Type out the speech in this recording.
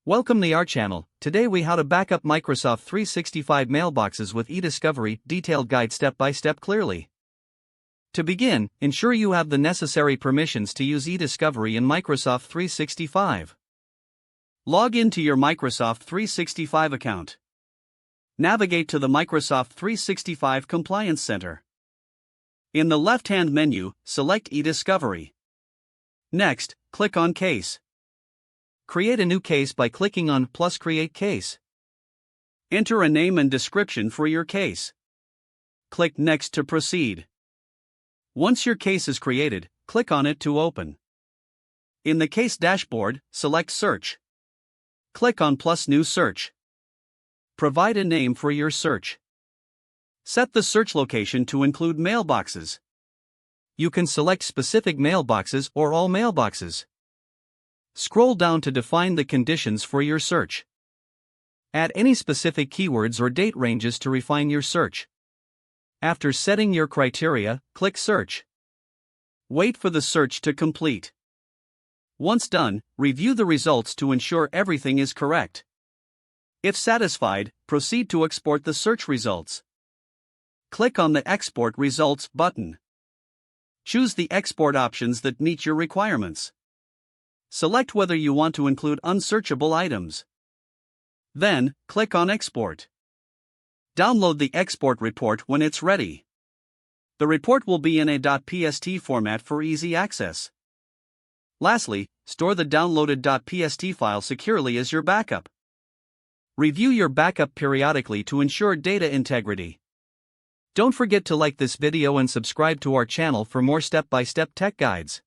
Welcome to our channel. Today we how to backup Microsoft 365 mailboxes with eDiscovery, detailed guide step by step clearly. To begin, ensure you have the necessary permissions to use eDiscovery in Microsoft 365. Log into your Microsoft 365 account. Navigate to the Microsoft 365 Compliance Center. In the left-hand menu, select eDiscovery. Next, click on Case. Create a new case by clicking on plus Create Case. Enter a name and description for your case. Click Next to proceed. Once your case is created, click on it to open. In the case dashboard, select Search. Click on plus New Search. Provide a name for your search. Set the search location to include mailboxes. You can select specific mailboxes or all mailboxes. Scroll down to define the conditions for your search. Add any specific keywords or date ranges to refine your search. After setting your criteria, click Search. Wait for the search to complete. Once done, review the results to ensure everything is correct. If satisfied, proceed to export the search results. Click on the Export Results button. Choose the export options that meet your requirements. Select whether you want to include unsearchable items. Then, click on Export. Download the export report when it's ready. The report will be in a .pst format for easy access. Lastly, store the downloaded .pst file securely as your backup. Review your backup periodically to ensure data integrity. Don't forget to like this video and subscribe to our channel for more step-by-step tech guides.